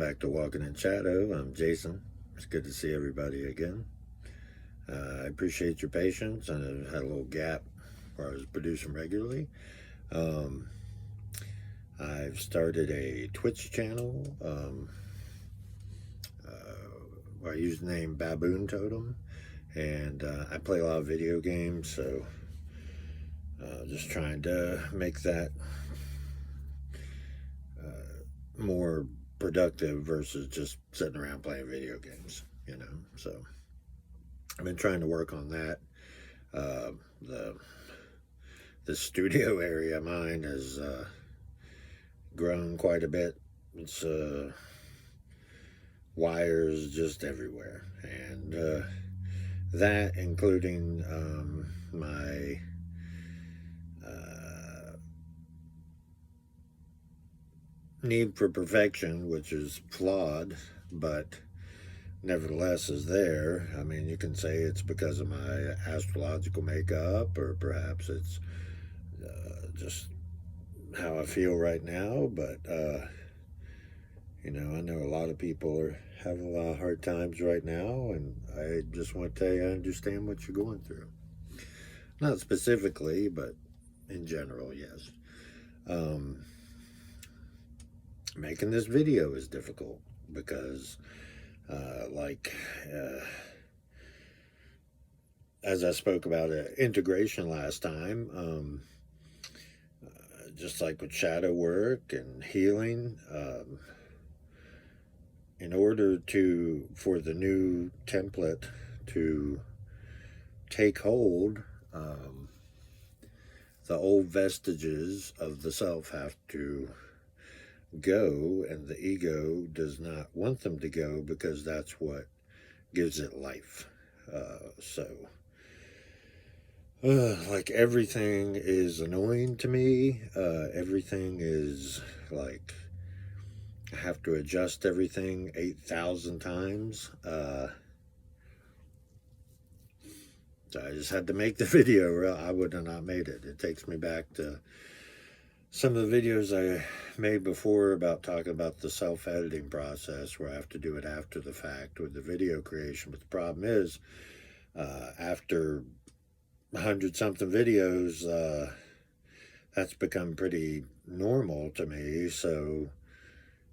back to Walking in Shadow. I'm Jason. It's good to see everybody again. I appreciate your patience, and I had a little gap where I was producing regularly. I've started a Twitch channel where I use the name Baboon Totem, and I play a lot of video games, so just trying to make that more productive versus just sitting around playing video games, so I've been trying to work on that. The studio area of mine has grown quite a bit. It's wires just everywhere, and that including my need for perfection, which is flawed, but nevertheless is there. I mean, you can say it's because of my astrological makeup, or perhaps it's just how I feel right now, but I know a lot of people are having a lot of hard times right now, and I just want to tell you I understand what you're going through. Not specifically, but in general, yes. Making this video is difficult because as I spoke about integration last time, just like with shadow work and healing, in order for the new template to take hold, the old vestiges of the self have to go, and the ego does not want them to go because that's what gives it life. Like, everything is annoying to me. Everything is like, I have to adjust everything 8,000 times. So I just had to make the video. I would have not made it. It takes me back to some of the videos I made before about talking about the self-editing process, where I have to do it after the fact with the video creation. But the problem is, after 100-something videos, that's become pretty normal to me, so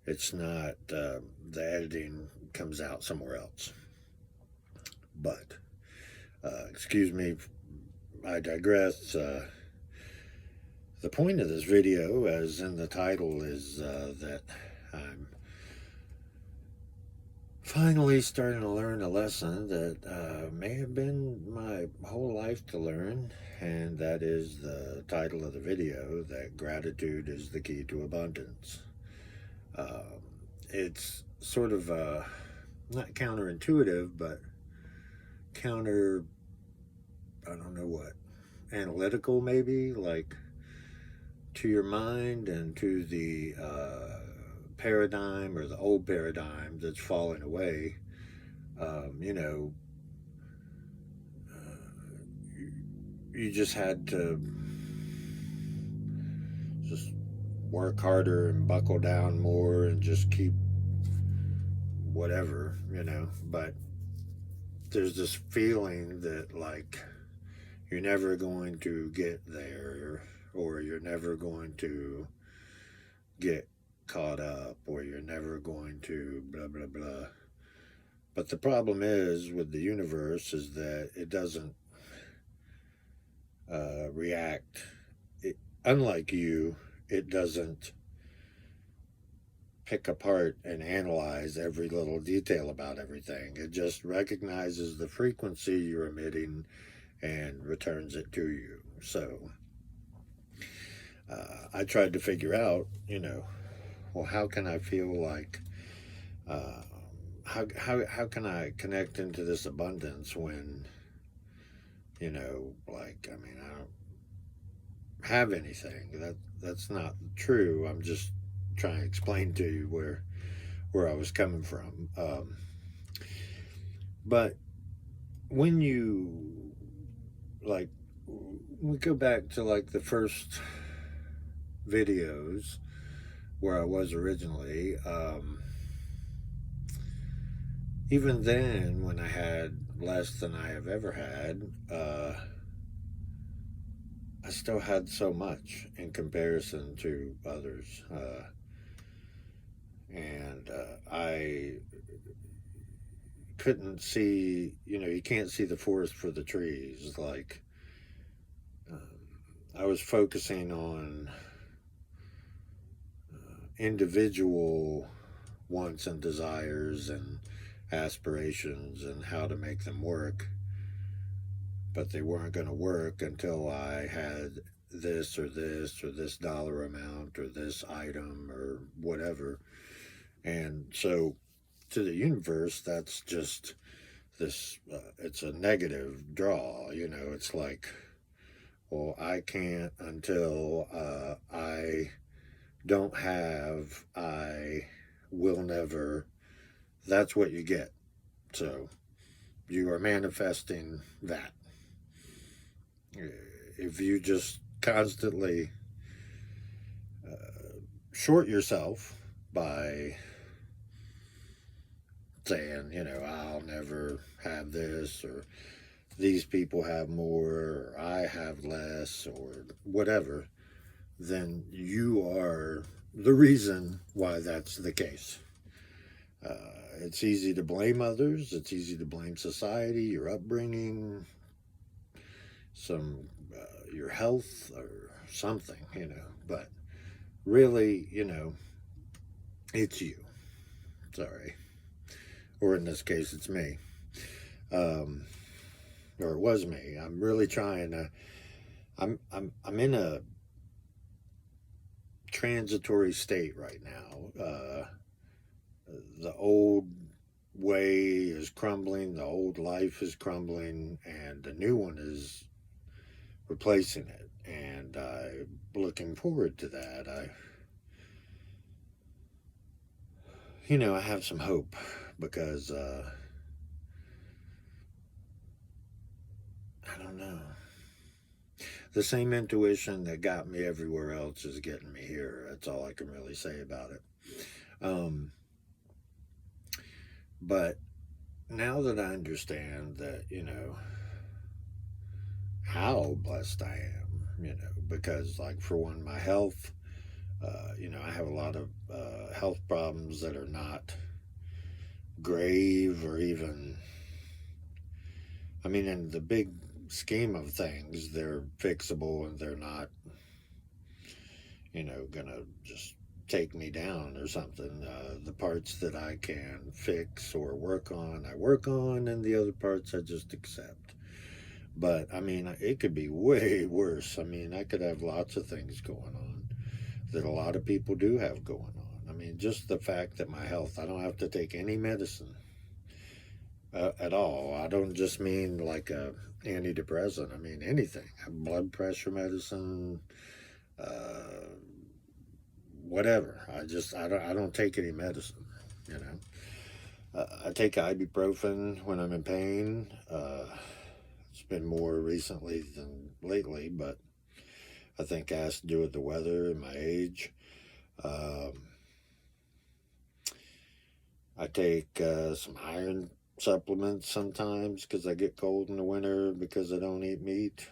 it's not, the editing comes out somewhere else. But, excuse me, I digress. The point of this video, as in the title, is that I'm finally starting to learn a lesson that may have been my whole life to learn, and that is the title of the video, that gratitude is the key to abundance. It's sort of not counterintuitive, but I don't know what, analytical maybe, like, to your mind and to the paradigm, or the old paradigm that's falling away. You just had to just work harder and buckle down more and just keep whatever, but there's this feeling that, like, you're never going to get there, or you're never going to get caught up, or you're never going to blah, blah, blah. But the problem is with the universe is that it doesn't react. Unlike you, it doesn't pick apart and analyze every little detail about everything. It just recognizes the frequency you're emitting and returns it to you. So I tried to figure out, well, how can I feel like, how can I connect into this abundance when, I don't have anything. That's not true. I'm just trying to explain to you where I was coming from. But when we go back to, like, the first videos where I was originally, even then, when I had less than I have ever had, I still had so much in comparison to others. And I couldn't see, you can't see the forest for the trees. Like, um, I was focusing on individual wants and desires and aspirations and how to make them work, but they weren't going to work until I had this or this or this dollar amount or this item or whatever. And so to the universe, that's just this, it's a negative draw. It's like, well, I can't until I don't have, I will never. That's what you get. So you are manifesting that. If you just constantly short yourself by saying, I'll never have this, or these people have more, or I have less, or whatever, then you are the reason why that's the case. It's easy to blame others. It's easy to blame society, your upbringing, your health, or something, But really, it's you. Sorry. Or in this case, it's me. Or it was me. I'm really trying to. I'm in a transitory state right now. The old way is crumbling, the old life is crumbling, and the new one is replacing it. And I'm looking forward to that. I have some hope because I don't know. The same intuition that got me everywhere else is getting me here. That's all I can really say about it. But now that I understand that, how blessed I am, because, like, for one, my health, I have a lot of health problems that are not grave or even, in the big scheme of things, they're fixable and they're not, gonna just take me down or something. The parts that I can fix or work on, I work on, and the other parts I just accept. But it could be way worse. I could have lots of things going on that a lot of people do have going on. Just the fact that my health, I don't have to take any medicine at all. I don't just mean like a antidepressant. Anything. Blood pressure medicine, whatever. I don't take any medicine. I take ibuprofen when I'm in pain. It's been more recently than lately, but I think it has to do with the weather and my age. I take some iron supplements sometimes because I get cold in the winter because I don't eat meat.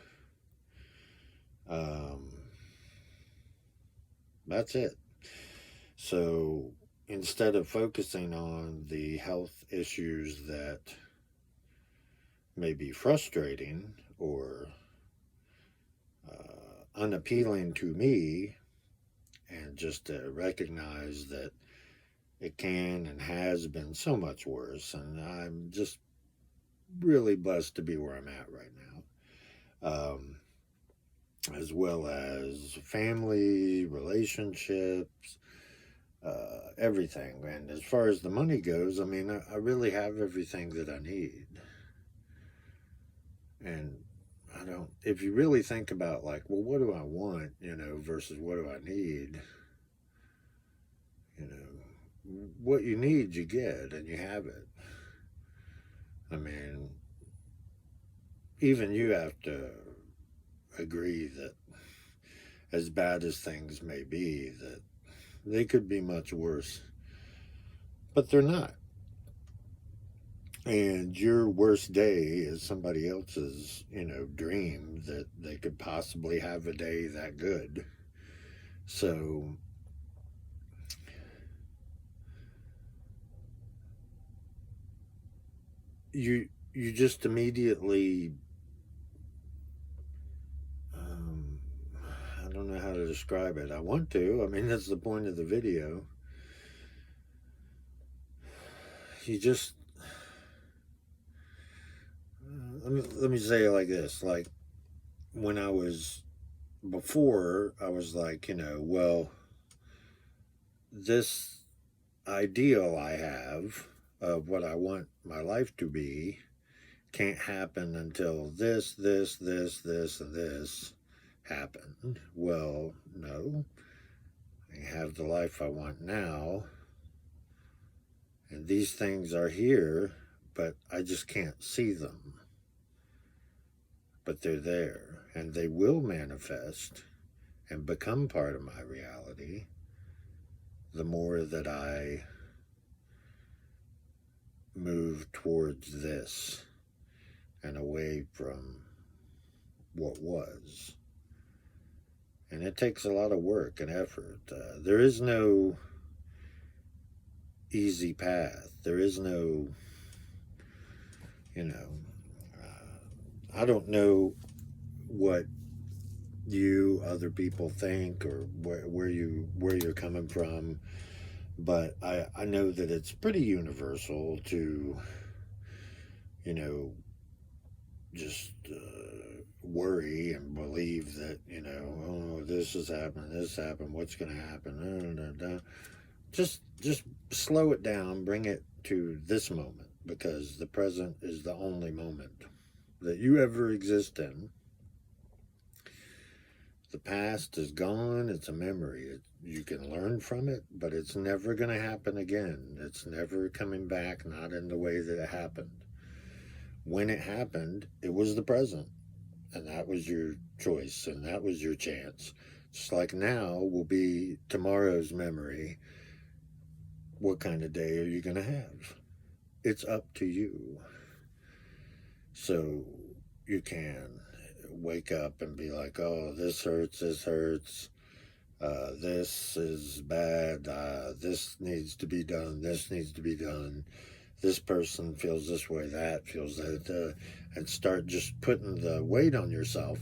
That's it. So instead of focusing on the health issues that may be frustrating or unappealing to me, and just to recognize that it can and has been so much worse, and I'm just really blessed to be where I'm at right now, as well as family, relationships, everything. And as far as the money goes, I really have everything that I need. And if you really think about, like, well, what do I want, versus what do I need, what you need, you get, and you have it. Even you have to agree that as bad as things may be, that they could be much worse. But they're not. And your worst day is somebody else's, dream that they could possibly have a day that good. So you just immediately, I don't know how to describe it. I want to. I mean, that's the point of the video. You just, let me say it like this. Like, when I was, before, I was like, well, this ideal I have of what I want my life to be can't happen until this, and this happened. Well, no. I have the life I want now, and these things are here, but I just can't see them. But they're there, and they will manifest and become part of my reality the more that I move towards this and away from what was. And it takes a lot of work and effort. There is no easy path. There is no, I don't know what other people think, or where you're coming from, but I know that it's pretty universal to, just worry and believe that, oh, this happened, what's going to happen, Just slow it down, bring it to this moment, because the present is the only moment that you ever exist in. The past is gone. It's a memory. You can learn from it, but it's never going to happen again. It's never coming back, not in the way that it happened. When it happened, it was the present, and that was your choice, and that was your chance. Just like now will be tomorrow's memory. What kind of day are you going to have? It's up to you. So you can wake up and be like, oh, this hurts, this is bad, this needs to be done, this person feels this way, that feels that, and start just putting the weight on yourself,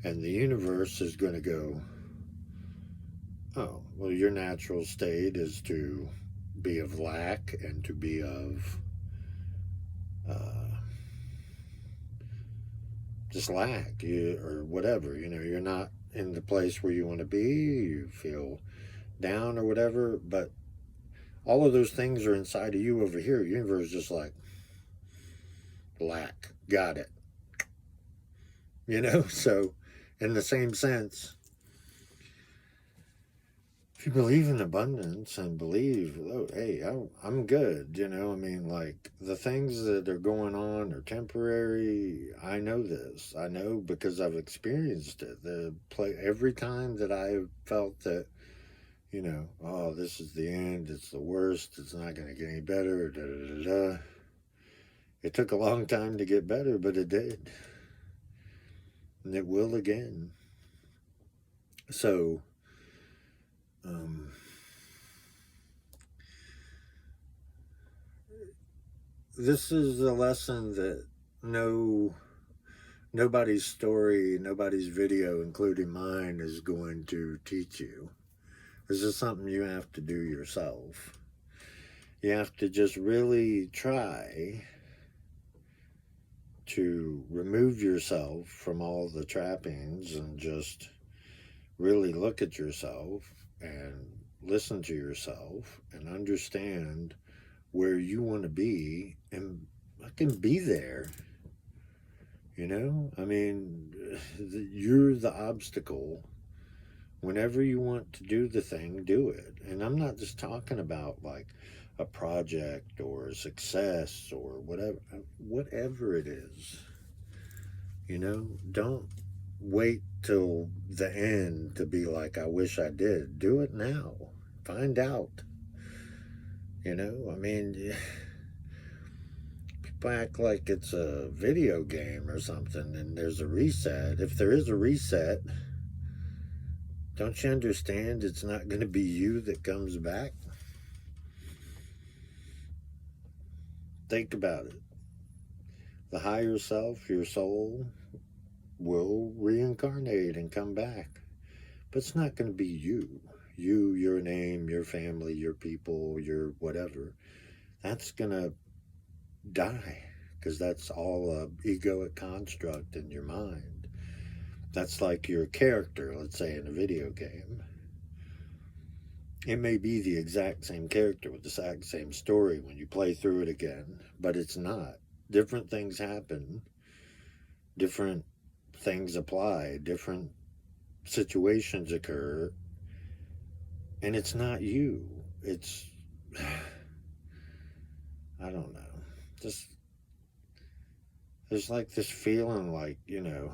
and the universe is going to go, oh, well, your natural state is to be of lack and to be of just lack, or whatever. You're not in the place where you want to be, you feel down or whatever, but all of those things are inside of you over here. The universe is just like, lack, got it. So in the same sense, if you believe in abundance and believe, oh, hey, I'm good, like, the things that are going on are temporary. I know this. I know because I've experienced it. Every time that I felt that, oh, this is the end, it's the worst, it's not going to get any better, It took a long time to get better, but it did. And it will again. So, this is a lesson that nobody's story, nobody's video, including mine, is going to teach you. This is something you have to do yourself. You have to just really try to remove yourself from all the trappings and just really look at yourself and listen to yourself and understand where you want to be, and I can be there. I mean, you're the obstacle. Whenever you want to do the thing, do it. And I'm not just talking about like a project or a success or whatever it is. Don't wait till the end to be like, I wish I did. Do it now. Find out. I mean, people act like it's a video game or something and there's a reset. If there is a reset, don't you understand it's not going to be you that comes back? Think about it. The higher self, your soul, will reincarnate and come back. But it's not going to be you. You, your name, your family, your people, your whatever. That's going to die, because that's all a egoic construct in your mind. That's like your character, let's say in a video game. It may be the exact same character with the exact same story when you play through it again, but it's not. Different things happen, different things apply, different situations occur, and it's not you. It's, I don't know, just, there's like this feeling like, you know,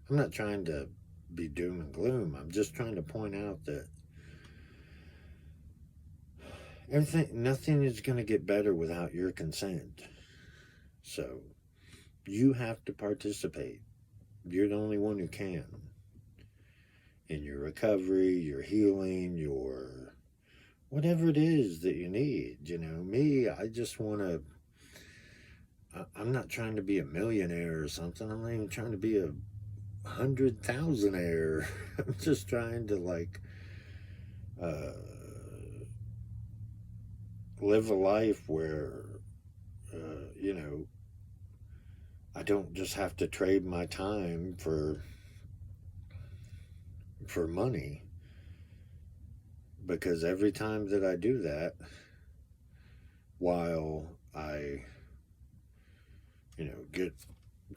I'm not trying to be doom and gloom. I'm just trying to point out that nothing is going to get better without your consent. So you have to participate. You're the only one who can. In your recovery, your healing, your whatever it is that you need. You know, me, I just want to, I'm not trying to be a millionaire or something. I'm not even trying to be a 100,000-aire. I'm just trying to like live a life where you know, I don't just have to trade my time for money, because every time that I do that, while I, you know, get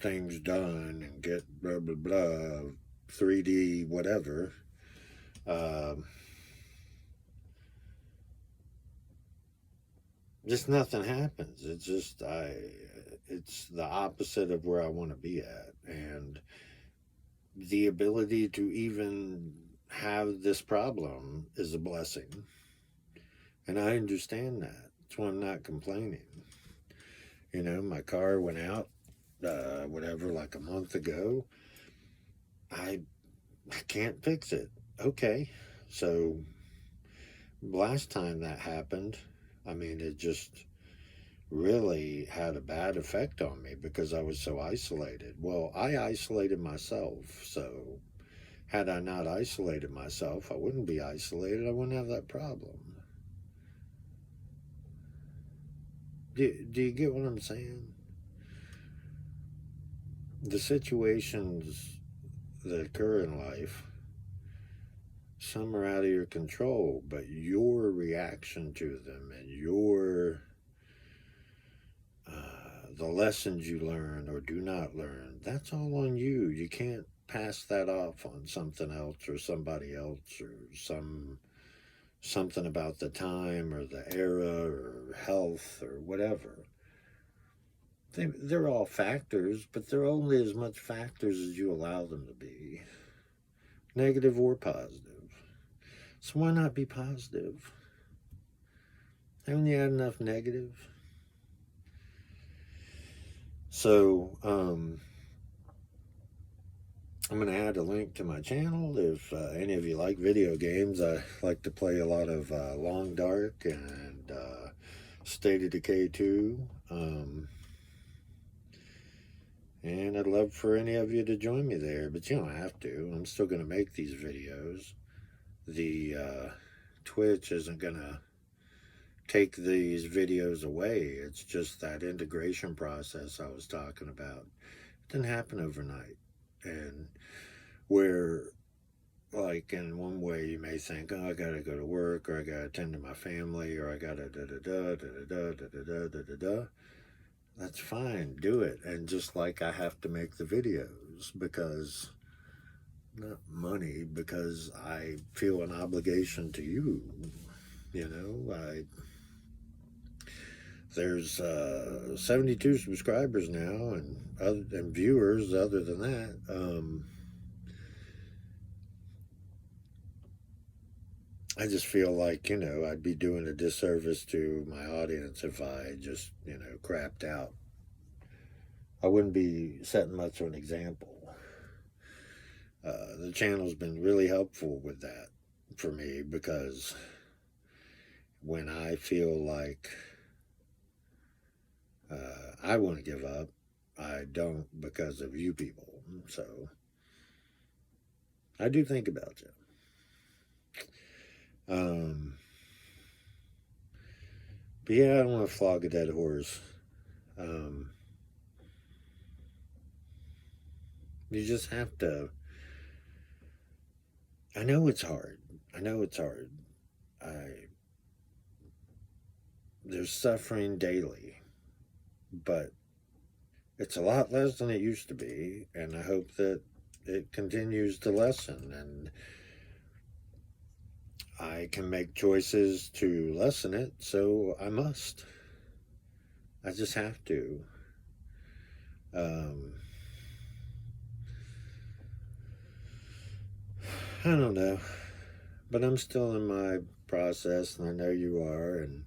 things done and get blah blah blah 3D whatever, just nothing happens. It's just it's the opposite of where I want to be at. And the ability to even have this problem is a blessing, and I understand that. That's why I'm not complaining. You know, my car went out whatever, like a month ago. I can't fix it. Okay, so last time that happened, I mean, it just really had a bad effect on me because I was so isolated. Well, I isolated myself, so had I not isolated myself, I wouldn't be isolated. I wouldn't have that problem. Do you get what I'm saying? The situations that occur in life, some are out of your control, but your reaction to them and your the lessons you learn or do not learn, that's all on you. You can't pass that off on something else or somebody else or something about the time or the era or health or whatever. They're all factors, but they're only as much factors as you allow them to be, negative or positive. So why not be positive? Haven't you had enough negative? So, I'm going to add a link to my channel. If any of you like video games, I like to play a lot of Long Dark and State of Decay 2. And I'd love for any of you to join me there, but you don't have to. I'm still going to make these videos. The Twitch isn't going to take these videos away. It's just that integration process I was talking about. It didn't happen overnight. And where, like, in one way you may think, oh, I gotta go to work, or I gotta attend to my family, or I gotta da-da-da, da-da-da, da-da-da, da-da-da. That's fine, do it. And just like I have to make the videos because, not money, because I feel an obligation to you. You know, there's 72 subscribers now and viewers. Other than that, I just feel like, I'd be doing a disservice to my audience if I just, crapped out. I wouldn't be setting much of an example. The channel's been really helpful with that for me, because when I feel like I want to give up, I don't, because of you people. So I do think about you. But yeah, I don't want to flog a dead horse. You just have to. I know it's hard. I know it's hard. There's suffering daily, but it's a lot less than it used to be, and I hope that it continues to lessen, and I can make choices to lessen it, so I must. I just have to. Um, I don't know, but I'm still in my process, and I know you are, and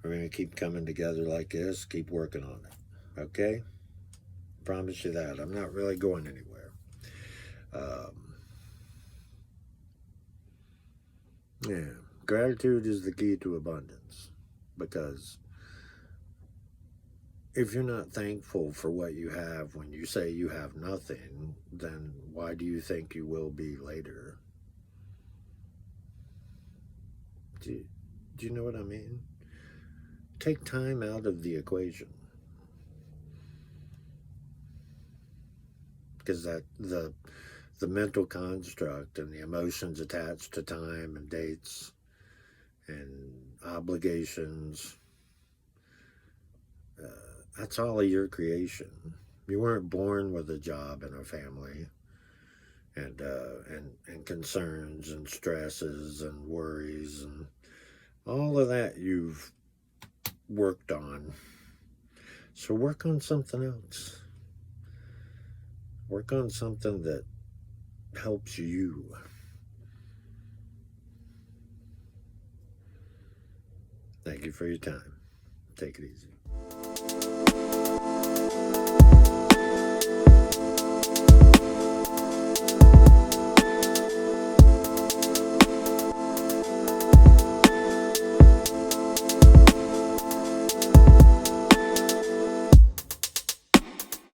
we're going to keep coming together like this, keep working on it. Okay? Promise you that. I'm not really going anywhere. Yeah. Gratitude is the key to abundance, because if you're not thankful for what you have when you say you have nothing, then why do you think you will be later? Do you know what I mean? Take time out of the equation. Because the mental construct and the emotions attached to time and dates and obligations, that's all of your creation. You weren't born with a job and a family, and concerns and stresses and worries, and all of that you've worked on. So work on something else. Work on something that helps you. Thank you for your time. Take it easy.